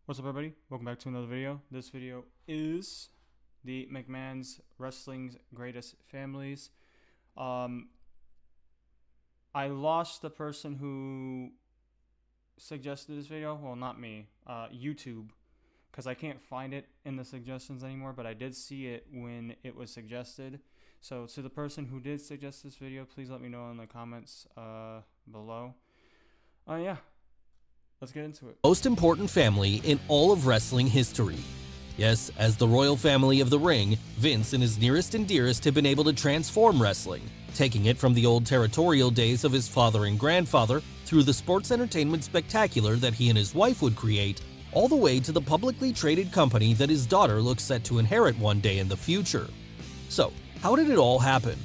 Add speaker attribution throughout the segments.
Speaker 1: What's up, everybody? Welcome back to another video. This video is the McMahon's Wrestling's Greatest Families. I lost the person who suggested this video. Well, not me. YouTube, because I can't find it in the suggestions anymore, but I did see it when it was suggested. So to the person who did suggest this video, please let me know in the comments below. Yeah. Let's get into it.
Speaker 2: Most important family in all of wrestling history. Yes, as the royal family of the ring, Vince and his nearest and dearest have been able to transform wrestling, taking it from the old territorial days of his father and grandfather through the sports entertainment spectacular that he and his wife would create, all the way to the publicly traded company that his daughter looks set to inherit one day in the future. So, how did it all happen?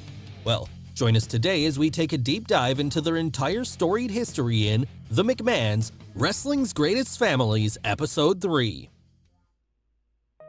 Speaker 2: Well, join us today as we take a deep dive into their entire storied history in The McMahon's Wrestling's Greatest Families, Episode 3.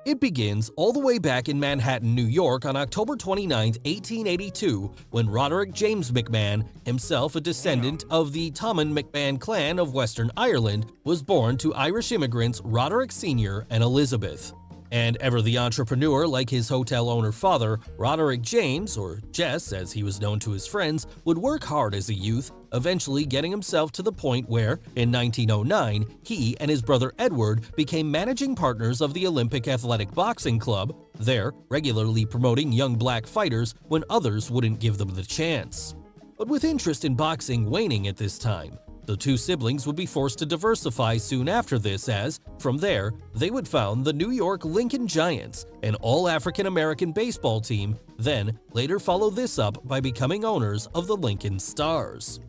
Speaker 2: It begins all the way back in Manhattan, New York on October 29, 1882, when Roderick James McMahon, himself a descendant of the Tommen McMahon clan of Western Ireland, was born to Irish immigrants Roderick Sr. and Elizabeth. And ever the entrepreneur like his hotel owner father, Roderick James, or Jess as he was known to his friends, would work hard as a youth, eventually getting himself to the point where, in 1909, he and his brother Edward became managing partners of the Olympic Athletic Boxing Club, there regularly promoting young black fighters when others wouldn't give them the chance. But with interest in boxing waning at this time, the two siblings would be forced to diversify soon after this as, from there, they would found the New York Lincoln Giants, an all-African-American baseball team, then later follow this up by becoming owners of the Lincoln Stars.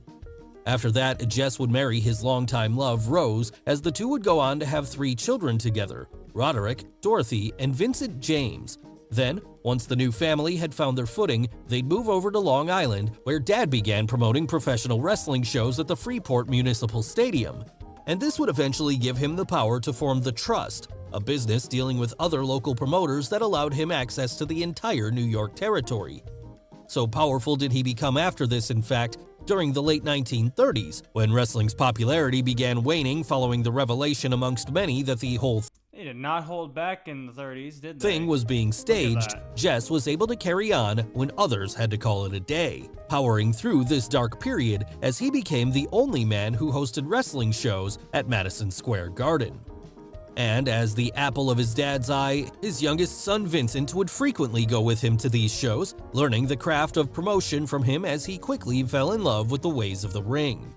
Speaker 2: After that, Jess would marry his longtime love, Rose, as the two would go on to have 3 children together, Roderick, Dorothy, and Vincent James. Then, once the new family had found their footing, they'd move over to Long Island, where Dad began promoting professional wrestling shows at the Freeport Municipal Stadium. And this would eventually give him the power to form the Trust, a business dealing with other local promoters that allowed him access to the entire New York territory. So powerful did he become after this, in fact, during the late 1930s, when wrestling's popularity began waning following the revelation amongst many that the whole
Speaker 1: They did not hold back in the 30s, did they?
Speaker 2: thing was being staged, Jess was able to carry on when others had to call it a day, powering through this dark period as he became the only man who hosted wrestling shows at Madison Square Garden. And as the apple of his dad's eye, his youngest son Vincent would frequently go with him to these shows, learning the craft of promotion from him as he quickly fell in love with the ways of the ring.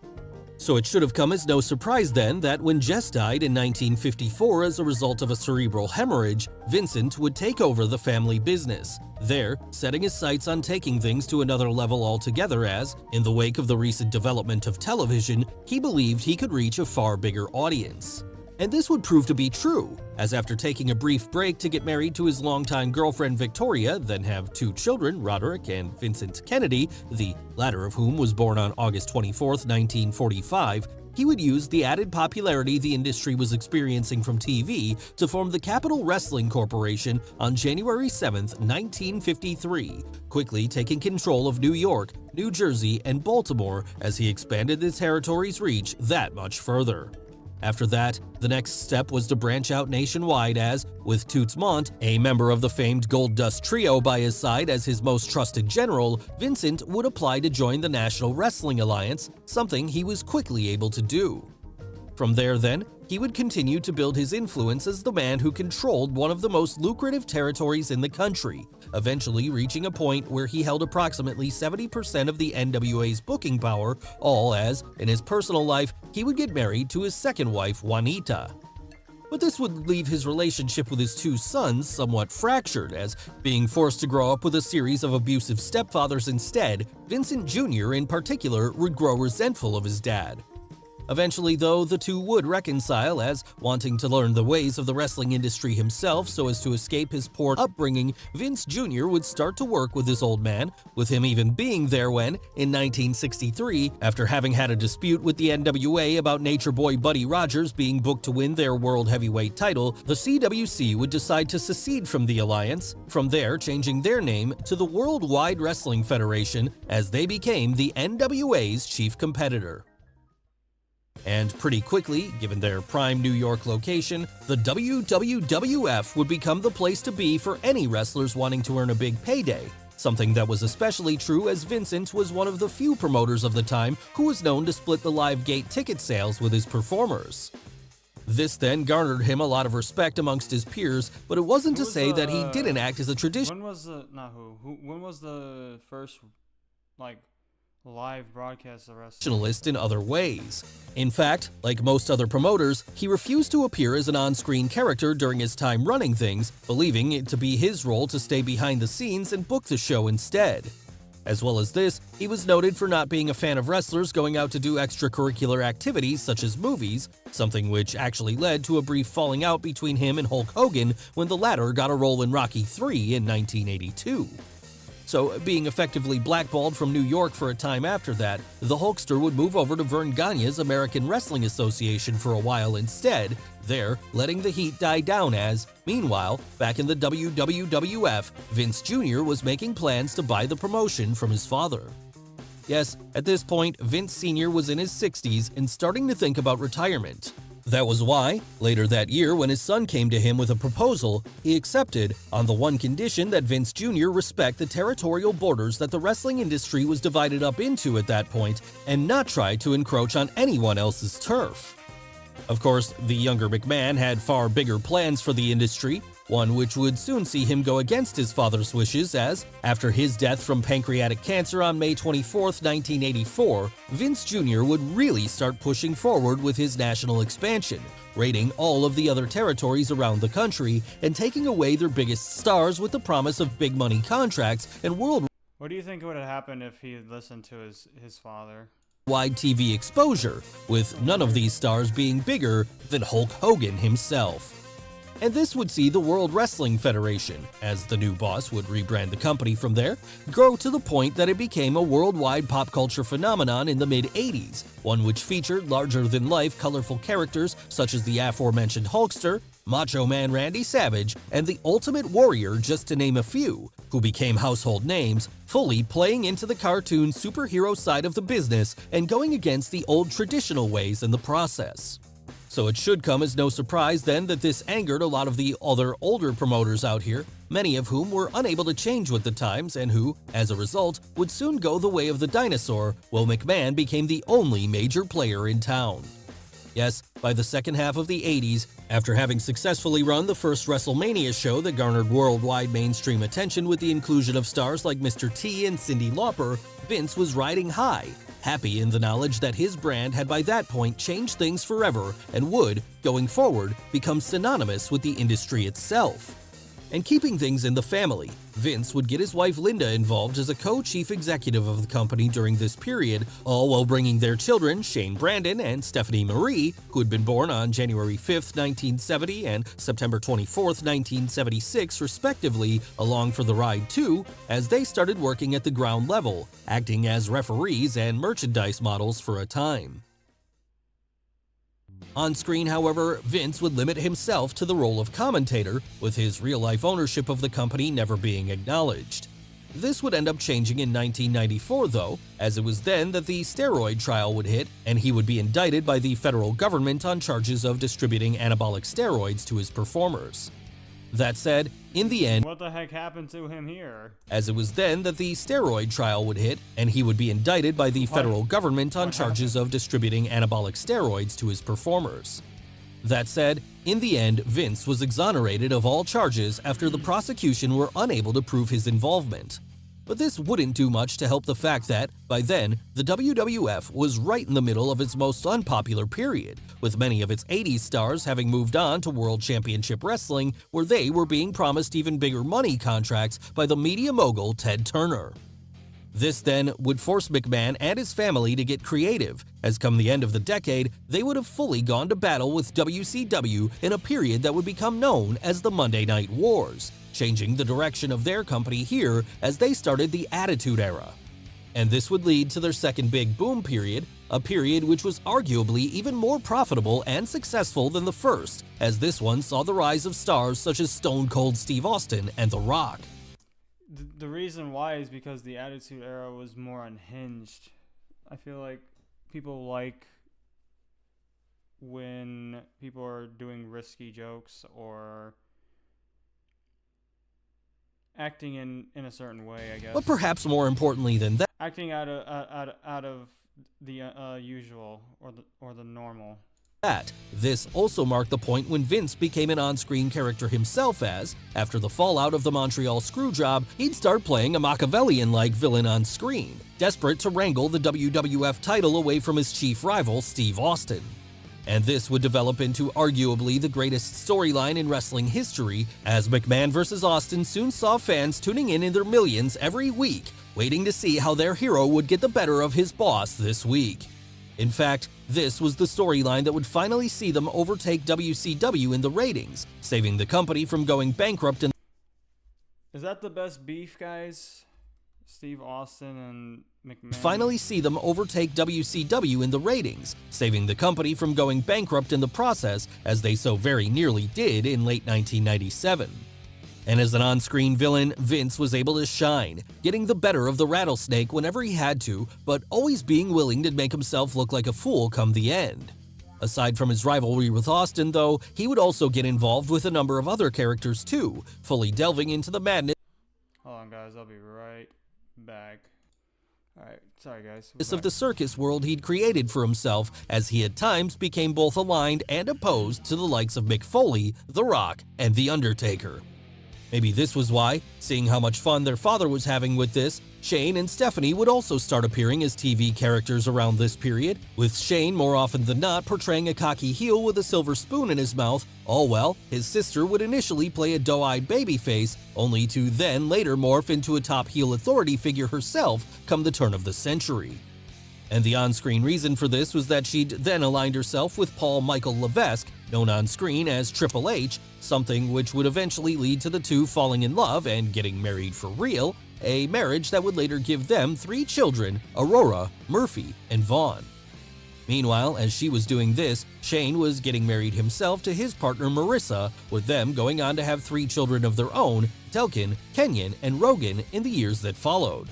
Speaker 2: So it should have come as no surprise then that when Jess died in 1954 as a result of a cerebral hemorrhage, Vincent would take over the family business, there setting his sights on taking things to another level altogether as, in the wake of the recent development of television, he believed he could reach a far bigger audience. And this would prove to be true, as after taking a brief break to get married to his longtime girlfriend Victoria, then have 2 children, Roderick and Vincent Kennedy, the latter of whom was born on August 24, 1945, he would use the added popularity the industry was experiencing from TV to form the Capitol Wrestling Corporation on January 7, 1953, quickly taking control of New York, New Jersey, and Baltimore as he expanded the territory's reach that much further. After that, the next step was to branch out nationwide as, with Toots Mondt, a member of the famed Gold Dust Trio by his side as his most trusted general, Vincent would apply to join the National Wrestling Alliance, something he was quickly able to do. From there then, he would continue to build his influence as the man who controlled one of the most lucrative territories in the country, eventually reaching a point where he held approximately 70% of the NWA's booking power, all as, in his personal life, he would get married to his second wife, Juanita. But this would leave his relationship with his 2 sons somewhat fractured, as being forced to grow up with a series of abusive stepfathers instead, Vincent Jr. in particular would grow resentful of his dad. Eventually, though, the two would reconcile as, wanting to learn the ways of the wrestling industry himself so as to escape his poor upbringing, Vince Jr. would start to work with this old man, with him even being there when, in 1963, after having had a dispute with the NWA about Nature Boy Buddy Rogers being booked to win their World Heavyweight title, the CWC would decide to secede from the alliance, from there changing their name to the Worldwide Wrestling Federation as they became the NWA's chief competitor. And pretty quickly, given their prime New York location, the WWF would become the place to be for any wrestlers wanting to earn a big payday, something that was especially true as Vincent was one of the few promoters of the time who was known to split the live gate ticket sales with his performers. This then garnered him a lot of respect amongst his peers, but it wasn't to say that he didn't act as a
Speaker 1: When was the when was the first live broadcast of wrestling
Speaker 2: traditionalist in other ways. In fact, like most other promoters, he refused to appear as an on-screen character during his time running things, believing it to be his role to stay behind the scenes and book the show instead. As well as this, he was noted for not being a fan of wrestlers going out to do extracurricular activities such as movies, something which actually led to a brief falling out between him and Hulk Hogan when the latter got a role in Rocky III in 1982. So, being effectively blackballed from New York for a time after that, the Hulkster would move over to Vern Gagne's American Wrestling Association for a while instead, there letting the heat die down as, meanwhile, back in the WWF, Vince Jr. was making plans to buy the promotion from his father. Yes, at this point, Vince Sr. was in his 60s and starting to think about retirement. That was why, later that year when his son came to him with a proposal, he accepted on the one condition that Vince Jr. respect the territorial borders that the wrestling industry was divided up into at that point and not try to encroach on anyone else's turf. Of course, the younger McMahon had far bigger plans for the industry, one which would soon see him go against his father's wishes as, after his death from pancreatic cancer on May 24, 1984, Vince Jr. would really start pushing forward with his national expansion, raiding all of the other territories around the country and taking away their biggest stars with the promise of big money contracts and worldwide
Speaker 1: What do you think would have happened if he had listened to his father?
Speaker 2: TV exposure, with none of these stars being bigger than Hulk Hogan himself. And this would see the World Wrestling Federation, as the new boss would rebrand the company from there, grow to the point that it became a worldwide pop culture phenomenon in the mid-80s, one which featured larger-than-life colorful characters such as the aforementioned Hulkster, Macho Man Randy Savage, and the Ultimate Warrior, just to name a few, who became household names, fully playing into the cartoon superhero side of the business and going against the old traditional ways in the process. So it should come as no surprise then that this angered a lot of the other older promoters out here, many of whom were unable to change with the times and who, as a result, would soon go the way of the dinosaur, while McMahon became the only major player in town. Yes, by the second half of the 80s, after having successfully run the first WrestleMania show that garnered worldwide mainstream attention with the inclusion of stars like Mr. T and Cyndi Lauper, Vince was riding high, happy in the knowledge that his brand had by that point changed things forever and would, going forward, become synonymous with the industry itself. And keeping things in the family, Vince would get his wife Linda involved as a co-chief executive of the company during this period, all while bringing their children, Shane Brandon and Stephanie Marie, who had been born on January 5, 1970 and September 24, 1976 respectively, along for the ride too, as they started working at the ground level, acting as referees and merchandise models for a time. On screen, however, Vince would limit himself to the role of commentator, with his real-life ownership of the company never being acknowledged. This would end up changing in 1994, though, as it was then that the steroid trial would hit, and he would be indicted by the federal government on charges of distributing anabolic steroids to his performers. That said, in the end,
Speaker 1: What the heck happened to him here?
Speaker 2: as it was then that the steroid trial would hit, and he would be indicted by the federal government on charges of distributing anabolic steroids to his performers. That said, in the end, Vince was exonerated of all charges after the prosecution were unable to prove his involvement. But this wouldn't do much to help the fact that, by then, the WWF was right in the middle of its most unpopular period, with many of its 80s stars having moved on to World Championship Wrestling, where they were being promised even bigger money contracts by the media mogul Ted Turner. This then would force McMahon and his family to get creative, as come the end of the decade, they would have fully gone to battle with WCW in a period that would become known as the Monday Night Wars, changing the direction of their company here as they started the Attitude Era. And this would lead to their second big boom period, a period which was arguably even more profitable and successful than the first, as this one saw the rise of stars such as Stone Cold Steve Austin and The Rock.
Speaker 1: The reason why is because the Attitude Era was more unhinged. I feel like people like when people are doing risky jokes or acting in a certain way, I guess.
Speaker 2: But perhaps more importantly than that,
Speaker 1: Acting out of the usual or the normal.
Speaker 2: This also marked the point when Vince became an on-screen character himself as, after the fallout of the Montreal Screwjob, he'd start playing a Machiavellian-like villain on screen, desperate to wrangle the WWF title away from his chief rival, Steve Austin. And this would develop into arguably the greatest storyline in wrestling history, as McMahon vs. Austin soon saw fans tuning in their millions every week, waiting to see how their hero would get the better of his boss this week. In fact, this was the storyline that would finally see them overtake WCW in the ratings, saving the company from going bankrupt.
Speaker 1: Is that the best beef, guys? Steve Austin and McMahon?
Speaker 2: Finally see them overtake WCW in the ratings, saving the company from going bankrupt in the process, as they so very nearly did in late 1997. And as an on-screen villain, Vince was able to shine, getting the better of the Rattlesnake whenever he had to, but always being willing to make himself look like a fool come the end. Aside from his rivalry with Austin, though, he would also get involved with a number of other characters too, fully delving into the madness
Speaker 1: Hold on, guys, I'll be right back. Alright, sorry guys.
Speaker 2: of the circus world he'd created for himself, as he at times became both aligned and opposed to the likes of Mick Foley, The Rock, and The Undertaker. Maybe this was why, seeing how much fun their father was having with this, Shane and Stephanie would also start appearing as TV characters around this period, with Shane more often than not portraying a cocky heel with a silver spoon in his mouth. All well, his sister would initially play a doe-eyed babyface, only to then later morph into a top heel authority figure herself come the turn of the century. And the on-screen reason for this was that she'd then aligned herself with Paul Michael Levesque, known on screen as Triple H, something which would eventually lead to the two falling in love and getting married for real, a marriage that would later give them 3 children, Aurora, Murphy, and Vaughn. Meanwhile, as she was doing this, Shane was getting married himself to his partner Marissa, with them going on to have 3 children of their own, Delkin, Kenyon, and Rogan, in the years that followed.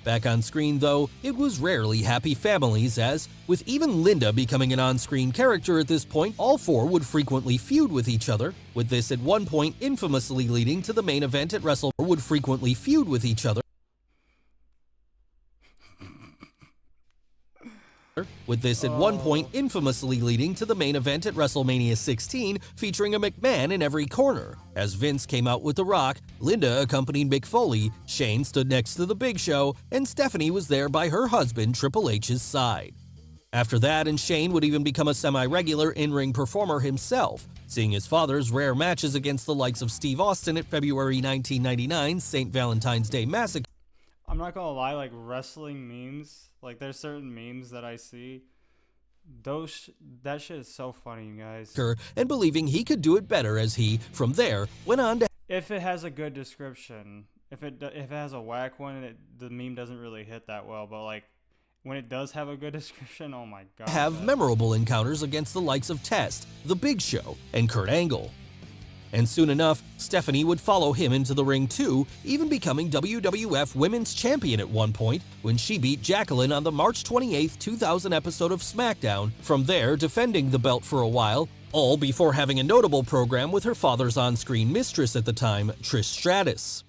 Speaker 2: Back on screen, though, it was rarely happy families, as, with even Linda becoming an on-screen character at this point, all 4 would frequently feud with each other, with this at one point infamously leading to the main event at WrestleMania. With this at one point infamously leading to the main event at WrestleMania 16, featuring a McMahon in every corner. As Vince came out with The Rock, Linda accompanied Mick Foley, Shane stood next to The Big Show, and Stephanie was there by her husband Triple H's side. After that, and Shane would even become a semi-regular in-ring performer himself, seeing his father's rare matches against the likes of Steve Austin at February 1999's St. Valentine's Day Massacre.
Speaker 1: I'm not gonna lie, like wrestling memes, like there's certain memes that I see, that shit is so funny, you guys.
Speaker 2: And believing he could do it better, as he, from there, went on to
Speaker 1: if it has a good description. If it has a whack one, the meme doesn't really hit that well, but like when it does have a good description, oh my god.
Speaker 2: Have memorable encounters against the likes of Test, The Big Show, and Kurt Angle. And soon enough, Stephanie would follow him into the ring too, even becoming WWF Women's Champion at one point when she beat Jacqueline on the March 28, 2000 episode of SmackDown, from there defending the belt for a while, all before having a notable program with her father's on-screen mistress at the time, Trish Stratus.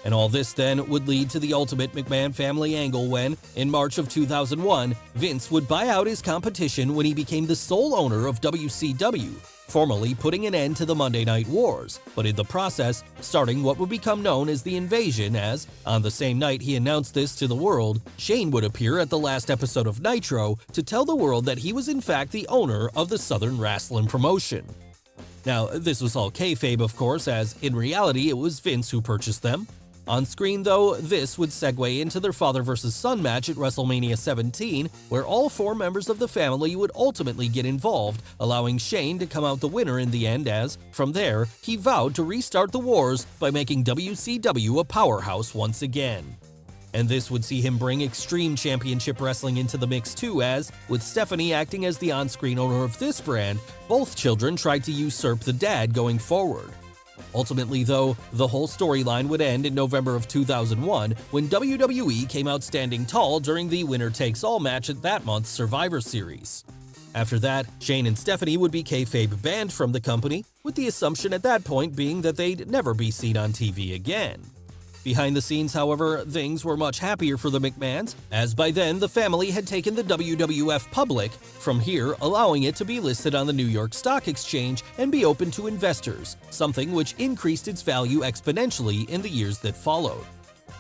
Speaker 2: And all this then would lead to the ultimate McMahon family angle when, in March of 2001, Vince would buy out his competition when he became the sole owner of WCW, formally putting an end to the Monday Night Wars, but in the process, starting what would become known as the Invasion, as, on the same night he announced this to the world, Shane would appear at the last episode of Nitro to tell the world that he was in fact the owner of the Southern Wrestling promotion. Now, this was all kayfabe, of course, as in reality it was Vince who purchased them. On screen, though, this would segue into their father versus son match at WrestleMania 17, where all 4 members of the family would ultimately get involved, allowing Shane to come out the winner in the end as, from there, he vowed to restart the wars by making WCW a powerhouse once again. And this would see him bring Extreme Championship Wrestling into the mix too, as, with Stephanie acting as the on-screen owner of this brand, both children tried to usurp the dad going forward. Ultimately, though, the whole storyline would end in November of 2001 when WWE came out standing tall during the winner-takes-all match at that month's Survivor Series. After that, Shane and Stephanie would be kayfabe banned from the company, with the assumption at that point being that they'd never be seen on TV again. Behind the scenes, however, things were much happier for the McMahons, as by then the family had taken the WWF public, from here allowing it to be listed on the New York Stock Exchange and be open to investors, something which increased its value exponentially in the years that followed.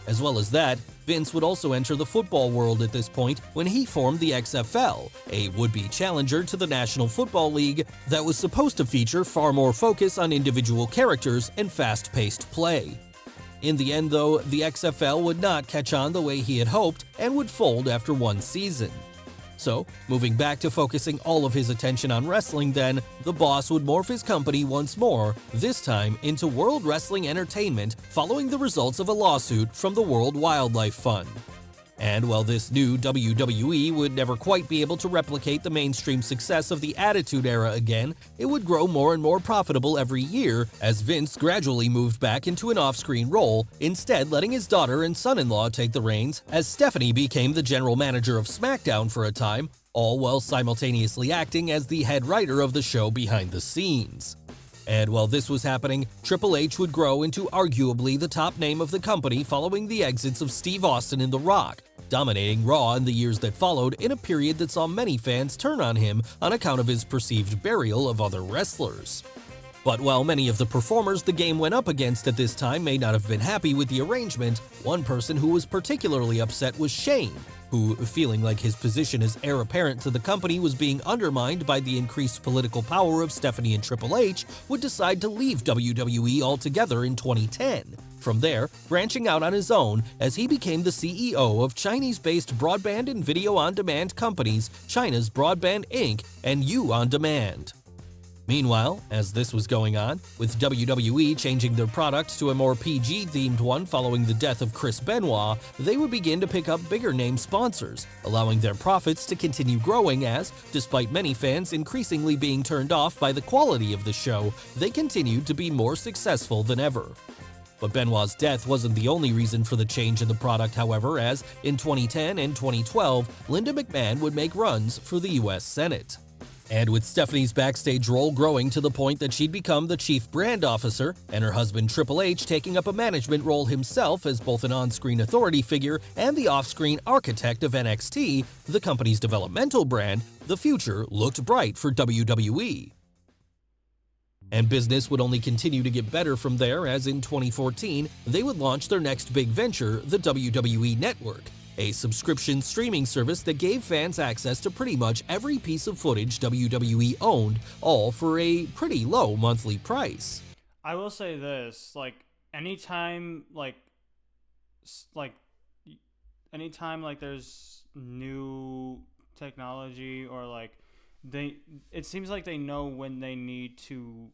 Speaker 2: As well as that, Vince would also enter the football world at this point when he formed the XFL, a would-be challenger to the National Football League that was supposed to feature far more focus on individual characters and fast-paced play. In the end, though, the XFL would not catch on the way he had hoped and would fold after one season. So, moving back to focusing all of his attention on wrestling then, the boss would morph his company once more, this time into World Wrestling Entertainment following the results of a lawsuit from the World Wildlife Fund. And while this new WWE would never quite be able to replicate the mainstream success of the Attitude Era again, it would grow more and more profitable every year as Vince gradually moved back into an off-screen role, instead letting his daughter and son-in-law take the reins as Stephanie became the general manager of SmackDown for a time, all while simultaneously acting as the head writer of the show behind the scenes. And while this was happening, Triple H would grow into arguably the top name of the company following the exits of Steve Austin and The Rock, dominating Raw in the years that followed in a period that saw many fans turn on him on account of his perceived burial of other wrestlers. But while many of the performers the game went up against at this time may not have been happy with the arrangement, one person who was particularly upset was Shane, who, feeling like his position as heir apparent to the company was being undermined by the increased political power of Stephanie and Triple H, would decide to leave WWE altogether in 2010. From there, branching out on his own as he became the CEO of Chinese-based broadband and video on-demand companies China's Broadband Inc. and You On Demand. Meanwhile, as this was going on, with WWE changing their product to a more PG-themed one following the death of Chris Benoit, they would begin to pick up bigger-name sponsors, allowing their profits to continue growing as, despite many fans increasingly being turned off by the quality of the show, they continued to be more successful than ever. But Benoit's death wasn't the only reason for the change in the product, however, as in 2010 and 2012, Linda McMahon would make runs for the US Senate. And with Stephanie's backstage role growing to the point that she'd become the chief brand officer, and her husband Triple H taking up a management role himself as both an on-screen authority figure and the off-screen architect of NXT, the company's developmental brand, the future looked bright for WWE. And business would only continue to get better from there as in 2014, they would launch their next big venture, the WWE Network, a subscription streaming service that gave fans access to pretty much every piece of footage WWE owned, all for a pretty low monthly price.
Speaker 1: I will say this, anytime there's new technology or it seems like they know when they need to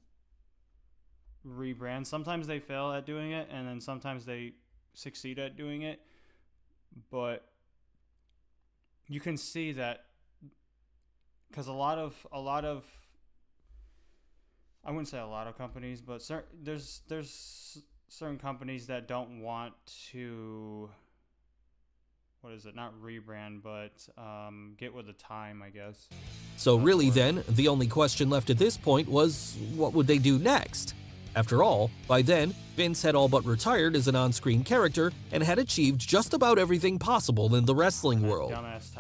Speaker 1: rebrand. Sometimes they fail at doing it, and then sometimes they succeed at doing it. But you can see that because a lot of I wouldn't say a lot of companies, but there's certain companies that don't want to, not rebrand, but get with the time, I guess.
Speaker 2: So really then, the only question left at this point was, what would they do next? After all, by then, Vince had all but retired as an on-screen character and had achieved just about everything possible in the wrestling world.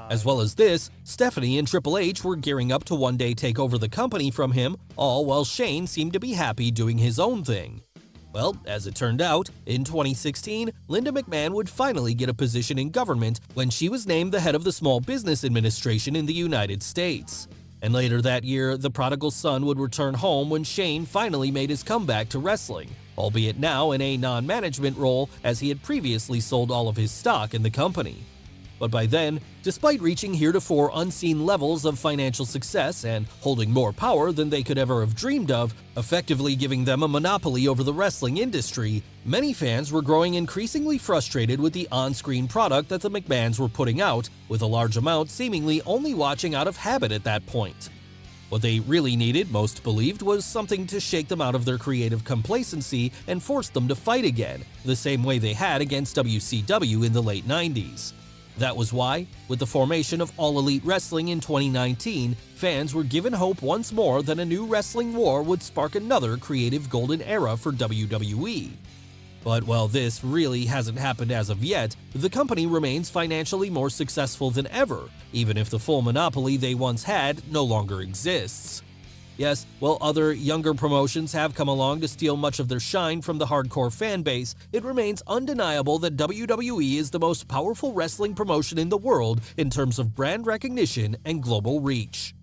Speaker 2: As well as this, Stephanie and Triple H were gearing up to one day take over the company from him, all while Shane seemed to be happy doing his own thing. Well, as it turned out, in 2016, Linda McMahon would finally get a position in government when she was named the head of the Small Business Administration in the United States. And later that year, the prodigal son would return home when Shane finally made his comeback to wrestling, albeit now in a non-management role as he had previously sold all of his stock in the company. But by then, despite reaching heretofore unseen levels of financial success and holding more power than they could ever have dreamed of, effectively giving them a monopoly over the wrestling industry, many fans were growing increasingly frustrated with the on-screen product that the McMahons were putting out, with a large amount seemingly only watching out of habit at that point. What they really needed, most believed, was something to shake them out of their creative complacency and force them to fight again, the same way they had against WCW in the late 90s. That was why, with the formation of All Elite Wrestling in 2019, fans were given hope once more that a new wrestling war would spark another creative golden era for WWE. But while this really hasn't happened as of yet, the company remains financially more successful than ever, even if the full monopoly they once had no longer exists. Yes, while other younger promotions have come along to steal much of their shine from the hardcore fan base, it remains undeniable that WWE is the most powerful wrestling promotion in the world in terms of brand recognition and global reach.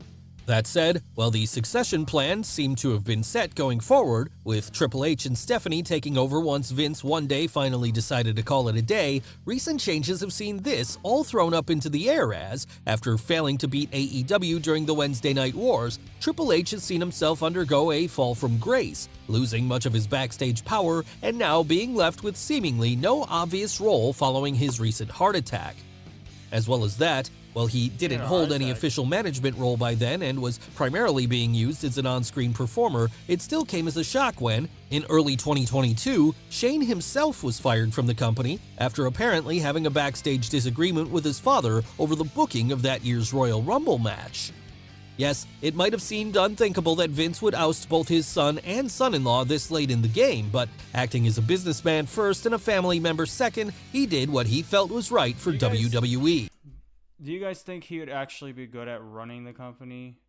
Speaker 2: That said, while the succession plans seem to have been set going forward, with Triple H and Stephanie taking over once Vince one day finally decided to call it a day, recent changes have seen this all thrown up into the air as, after failing to beat AEW during the Wednesday Night Wars, Triple H has seen himself undergo a fall from grace, losing much of his backstage power and now being left with seemingly no obvious role following his recent heart attack. As well as that, while he didn't hold any official management role by then and was primarily being used as an on-screen performer, it still came as a shock when, in early 2022, Shane himself was fired from the company after apparently having a backstage disagreement with his father over the booking of that year's Royal Rumble match. Yes, it might have seemed unthinkable that Vince would oust both his son and son-in-law this late in the game, but acting as a businessman first and a family member second, he did what he felt was right for WWE.
Speaker 1: Do you guys think he would actually be good at running the company?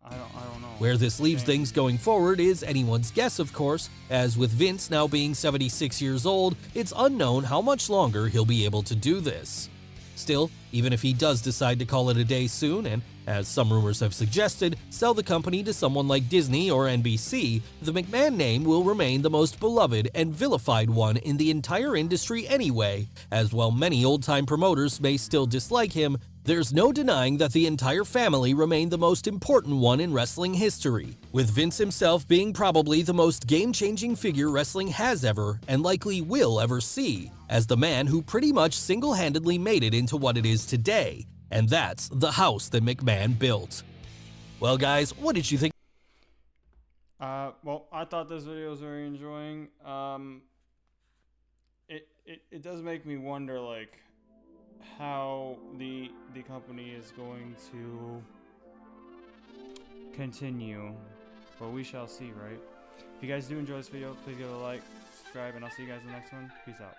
Speaker 1: I don't know.
Speaker 2: Where this leaves things going forward is anyone's guess, of course, as with Vince now being 76 years old, it's unknown how much longer he'll be able to do this. Still, even if he does decide to call it a day soon and, as some rumors have suggested, sell the company to someone like Disney or NBC, the McMahon name will remain the most beloved and vilified one in the entire industry anyway, as while many old-time promoters may still dislike him, there's no denying that the entire family remained the most important one in wrestling history, with Vince himself being probably the most game-changing figure wrestling has ever and likely will ever see, as the man who pretty much single-handedly made it into what it is today, and that's the house that McMahon built. Well guys, what did you think?
Speaker 1: Well, I thought this video was very enjoying. It does make me wonder, like, how the company is going to continue, but we shall see, right? If you guys do enjoy this video, please give it a like, subscribe, and I'll see you guys in the next one. Peace out.